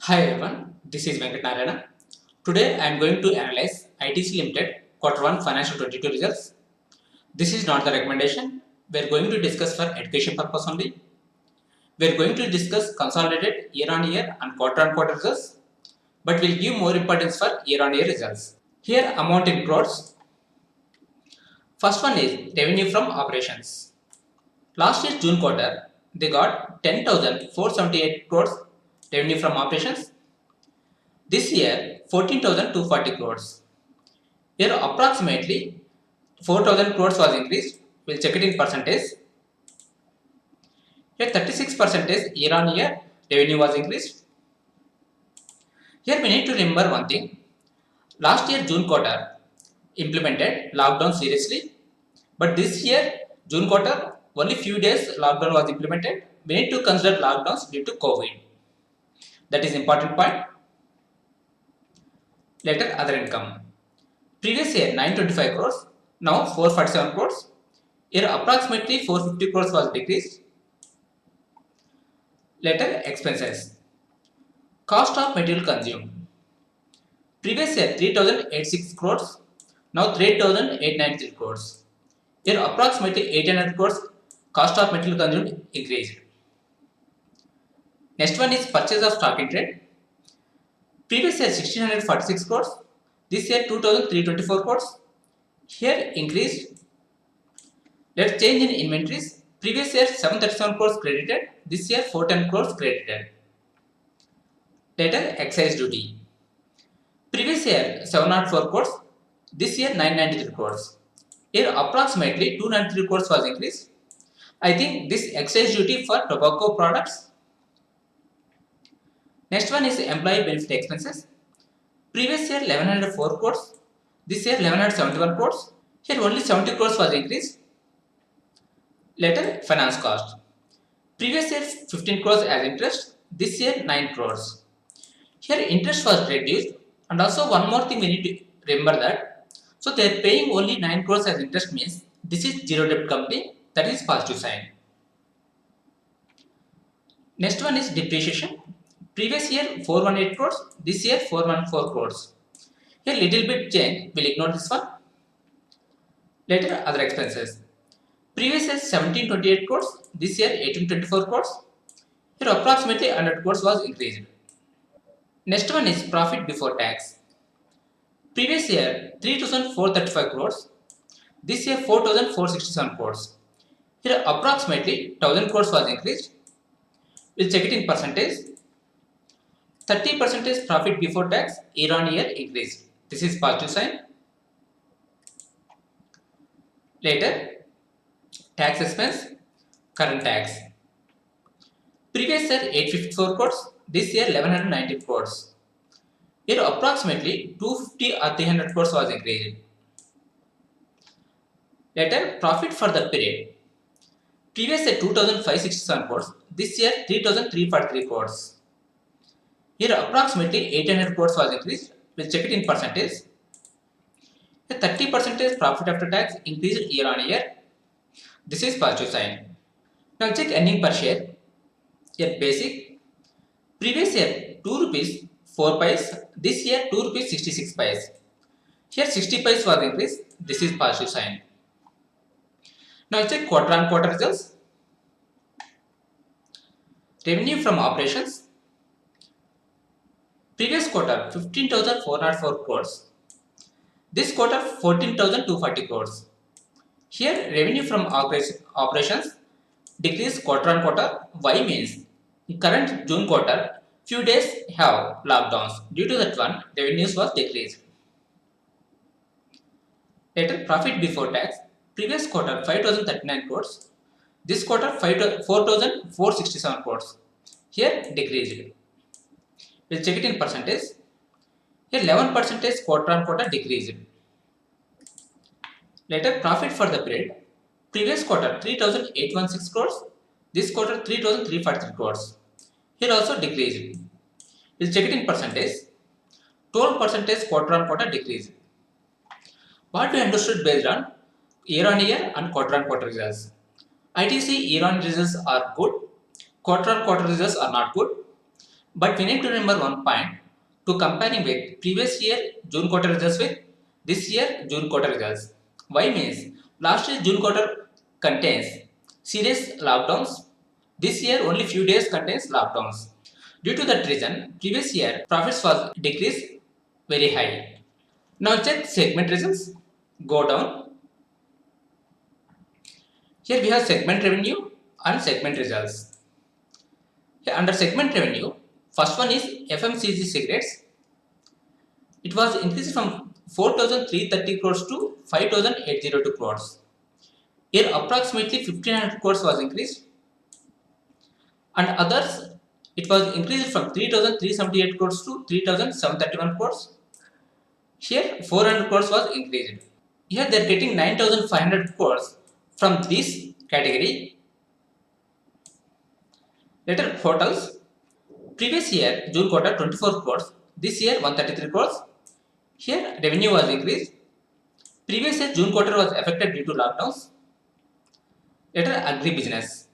Hi everyone, this is Venkat Narayana. Today I am going to analyze ITC Limited Quarter 1 Financial 22 results. This is not the recommendation. We are going to discuss for education purpose only. We are going to discuss consolidated year on year and quarter results, but will give more importance for year on year results. Here amount in crores. First one is revenue from operations. Last year June quarter, they got 10,478 crores revenue from operations. This year 14,240 crores. Here approximately 4,000 crores was increased. We'll check it in percentage. Here 36% year on year revenue was increased. Here we need to remember one thing. Last year June quarter implemented lockdown seriously, but this year June quarter only few days lockdown was implemented. We need to consider lockdowns due to COVID. That is important point. Later other income. Previous year 925 crores, now 447 crores. Here approximately 450 crores was decreased. Later expenses. Cost of material consumed. Previous year 3086 crores, now 3893 crores. Here approximately 800 crores cost of material consumed increased. Next one is purchase of stock in trade. Previous year 1646 crores, this year 2324 crores. Here increased. Let's change in inventories. Previous year 737 crores credited, this year 410 crores credited. Later excise duty. Previous year 704 crores, this year 993 crores. Here approximately 293 crores was increased. I think this excise duty for tobacco products. Next one is employee benefit expenses. Previous year 1104 crores, this year 1171 crores. Here only 70 crores was increased. Later finance cost. Previous year 15 crores as interest, this year 9 crores. Here interest was reduced, and also one more thing we need to remember that. So they are paying only 9 crores as interest means this is zero debt company, that is positive sign. Next one is depreciation. Previous year 418 crores, this year 414 crores. Here little bit change, we'll ignore this one. Later other expenses. Previous year 1728 crores, this year 1824 crores. Here approximately 100 crores was increased. Next one is profit before tax. Previous year 3435 crores, this year 4467 crores. Here approximately 1000 crores was increased. We'll check it in percentage. 30% profit before tax year on year increase. This is positive sign. Later tax expense, current tax. Previous year 854 crores, this year 1190 crores. Here approximately 250 or 300 crores was increased. Later profit for the period. Previous year 2567 crores, this year 3343 crores. Here approximately 800 crores was increased. We'll check it in percentage. Here 30% profit after tax increased year on year. This is positive sign. Now check earning per share. Here basic. Previous year 2 rupees 4 pies. This year 2 rupees 66 pies. Here 60 pies was increased. This is positive sign. Now check quarter on quarter results. Revenue from operations. Previous quarter 15,404 crores. This quarter 14,240 crores. Here revenue from operations decreased quarter on quarter. Why means in current June quarter few days have lockdowns. Due to that one revenues was decreased. Later profit before tax. Previous quarter 5,039 crores. This quarter 4,467 crores. Here decreased. We'll check it in percentage. Here 11% quarter on quarter decreased. Later profit for the period. Previous quarter 3,816 crores. This quarter 3,343 crores. Here also decreased. We'll check it in percentage. 12% quarter on quarter decreased. What we understood based on year and quarter results. ITC year on results are good. Quarter on quarter results are not good. But we need to remember one point to comparing with previous year June quarter results with this year June quarter results. Why means last year June quarter contains serious lockdowns. This year only few days contains lockdowns. Due to that reason, previous year profits was decreased very high. Now check segment results. Go down. Here we have segment revenue and segment results. Here under segment revenue, first one is FMCG cigarettes. It was increased from 4,330 crores to 5,802 crores. Here approximately 1,500 crores was increased, and others it was increased from 3,378 crores to 3,731 crores. Here 400 crores was increased. Here they are getting 9,500 crores from this category. Later hotels, previous year June quarter 24 crores, this year 133 crores. Here revenue was increased. Previous year June quarter was affected due to lockdowns. Later agri business,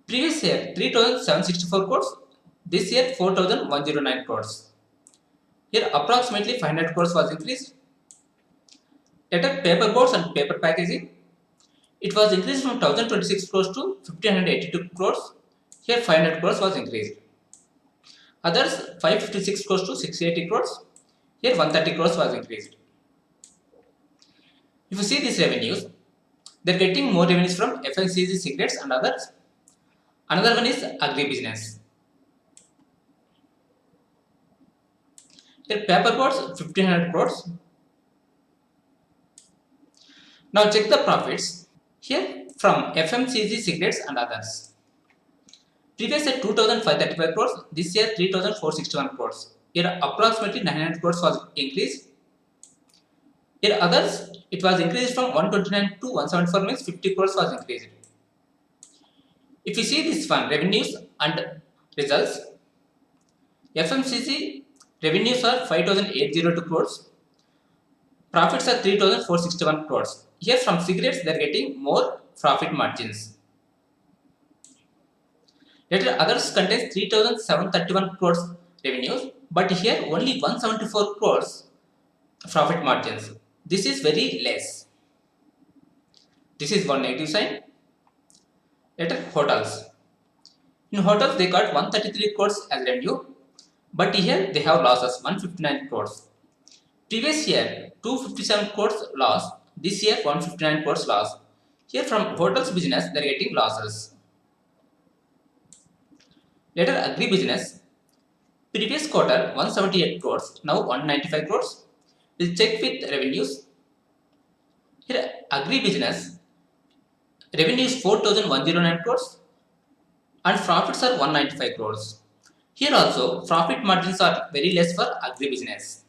previous year 3,764 crores, this year 4,109 crores. Here approximately 500 crores was increased. Later paper boards and paper packaging, it was increased from 1,026 crores to 1,582 crores. Here 500 crores was increased. Others 556 crores to 680 crores. Here 130 crores was increased. If you see these revenues, they are getting more revenues from FMCG cigarettes and others. Another one is agri business. Here paper boards 1,500 crores. Now check the profits. Here from FMCG cigarettes and others. Previous year 2,535 crores, this year 3,461 crores. Here approximately 900 crores was increased. Here others, it was increased from 129 to 174, means 50 crores was increased. If you see this one, revenues and results, FMCG revenues are 5,802 crores, profits are 3,461 crores. Here from cigarettes they are getting more profit margins. Later others contains 3,731 crores revenues, but here only 174 crores profit margins. This is very less. This is one negative sign. Later hotels. In hotels they got 133 crores as revenue, but here they have losses 159 crores. Previous year 257 crores loss, this year 159 crores loss. Here from hotels business they are getting losses. Later agri business, previous quarter 178 crores, now 195 crores. We'll check with revenues. Here agri business revenue is 4,109 crores and profits are 195 crores. Here also profit margins are very less for agri business.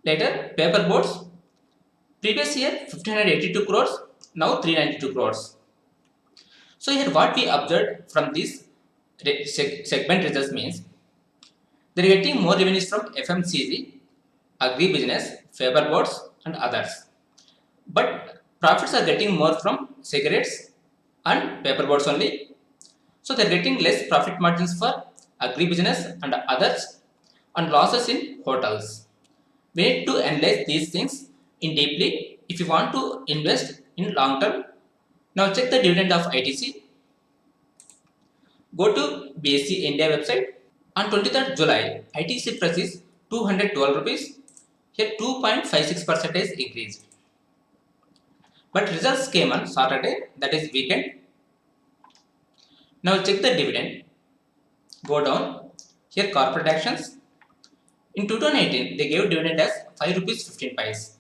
Later paper boards, previous year 1,582 crores, now 392 crores. So here what we observed from this segment results means they are getting more revenues from FMCG, agri business, paper boards and others. But profits are getting more from cigarettes and paper boards only. So they are getting less profit margins for agri business and others and losses in hotels. We need to analyze these things in deeply if you want to invest in long term. Now check the dividend of ITC. Go to BSE India website. On 23rd July, ITC price is 212 rupees. Here 2.56% is increased. But results came on Saturday, that is weekend. Now check the dividend. Go down. Here corporate actions. In 2018, they gave dividend as 5 rupees 15 paise.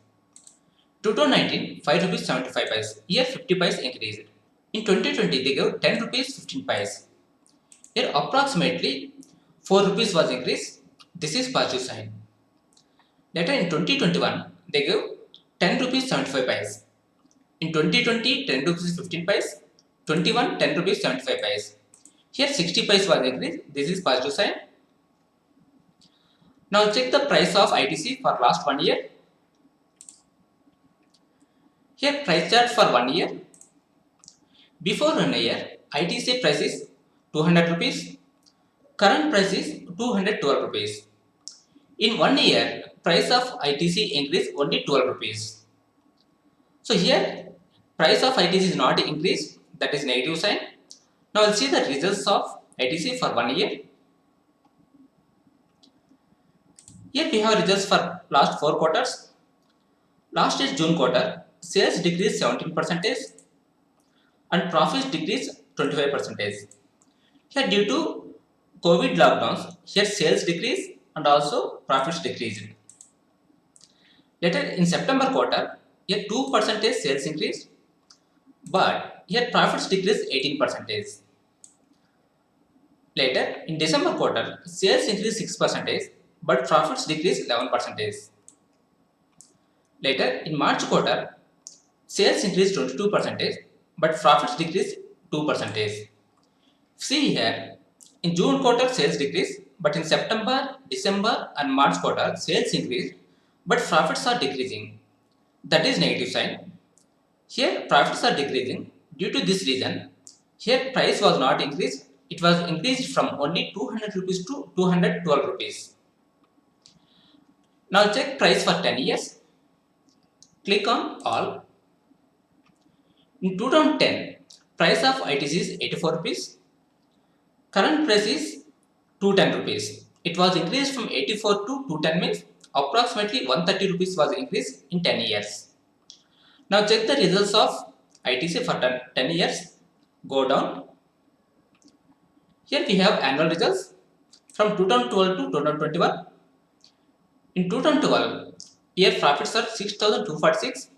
2019, 5 rupees 75 paise. Here 50 paise increased. In 2020, they gave 10 rupees 15 paise. Here approximately 4 rupees was increased. This is positive sign. Later in 2021, they gave 10 rupees 75 paise. In 2020, 10 rupees 15 paise. 21, 10 rupees 75 paise. Here 60 paise was increased. This is positive sign. Now check the price of ITC for last 1 year. Here price chart for 1 year. Before 1 year, ITC price is 200 rupees. Current price is 212 rupees. In 1 year, price of ITC increased only 12 rupees. So here, price of ITC is not increased, that is negative sign. Now we'll see the results of ITC for 1 year. Here we have results for last 4 quarters. Last year's June quarter, sales decreased 17% and profits decreased 25%. Here due to COVID lockdowns, here sales decreased and also profits decreased. Later in September quarter, here 2% sales increased, but here profits decreased 18%. Later in December quarter, sales increased 6%, but profits decreased 11%. Later in March quarter, sales increased 22%, but profits decreased 2%. See here, in June quarter sales decreased, but in September, December and March quarter sales increased, but profits are decreasing. That is negative sign. Here profits are decreasing. Due to this reason, here price was not increased. It was increased from only 200 rupees to 212 rupees. Now check price for 10 years. Click on all. In 2010, price of ITC is 84 rupees. Current price is 210 rupees. It was increased from 84 to 210 means approximately 130 rupees was increased in 10 years. Now check the results of ITC for 10 years. Go down. Here we have annual results from 2012 to 2021. In 2012, year profits are 6,246.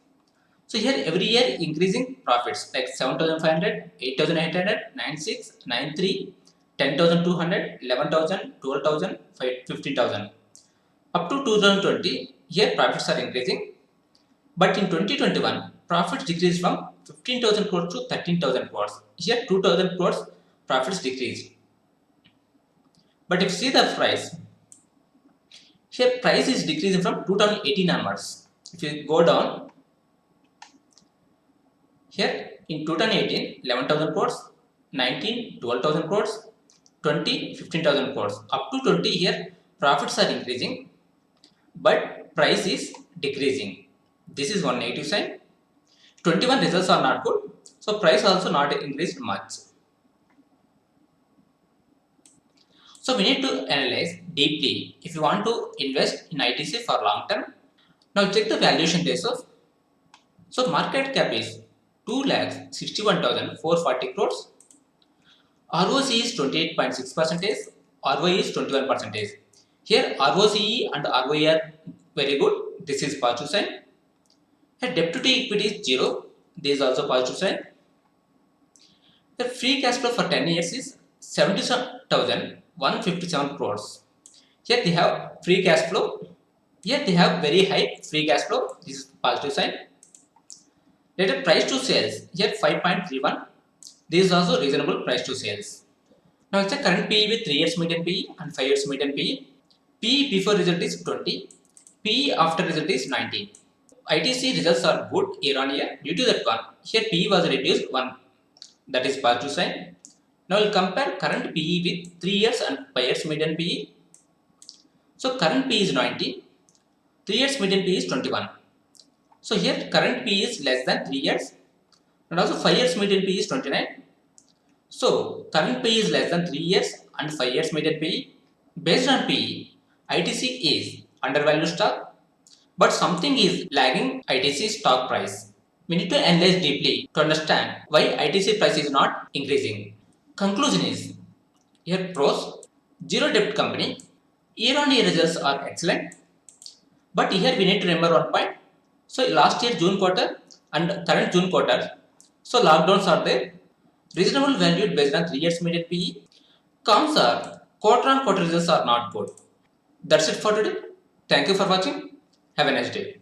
So here every year increasing profits like 7,500, 8,800, 96, 93, 10,200, 11,000, 12,000, 15,000. Up to 2020, here profits are increasing. But in 2021, profits decreased from 15,000 crores to 13,000 crores. Here 2,000 crores profits decreased. But if you see the price, here price is decreasing from 2018 onwards. If you go down, here in 2018, 11,000 crores, 19, 12,000 crores, 20, 15,000 crores. Up to 20 here, profits are increasing, but price is decreasing. This is one negative sign. 21 results are not good, so price also not increased much. So we need to analyze deeply if you want to invest in ITC for long term. Now check the valuation ratios. So market cap is 2,61,440 crores. ROC is 28.6%, ROE is 21%. Here ROCE and ROE are very good. This is positive sign. Here debt to equity is 0. This is also positive sign. The free cash flow for 10 years is 77,157 crores. Here they have free cash flow. Here they have very high free cash flow. This is positive sign. Later price to sales. Here 5.31. This is also reasonable price to sales. Now it's a current PE with 3 years median PE and 5 years median PE. PE before result is 20. PE after result is 19. ITC results are good year on year. Due to that one, here PE was reduced 1. That is positive sign. Now we'll compare current PE with 3 years and 5 years median PE. So current PE is 90. 3 years median PE is 21. So here current PE is less than 3 years. And also 5 years median PE is 29. So current PE is less than 3 years and 5 years median PE. Based on PE, ITC is undervalued stock, but something is lagging ITC stock price. We need to analyze deeply to understand why ITC price is not increasing. Conclusion is, here pros, zero debt company, year on year results are excellent, but here we need to remember one point. So last year June quarter and current June quarter, so lockdowns are there. Reasonable valued based on 3 years median PE. Cons are quarter on quarter results are not good. That's it for today. Thank you for watching. Have a nice day.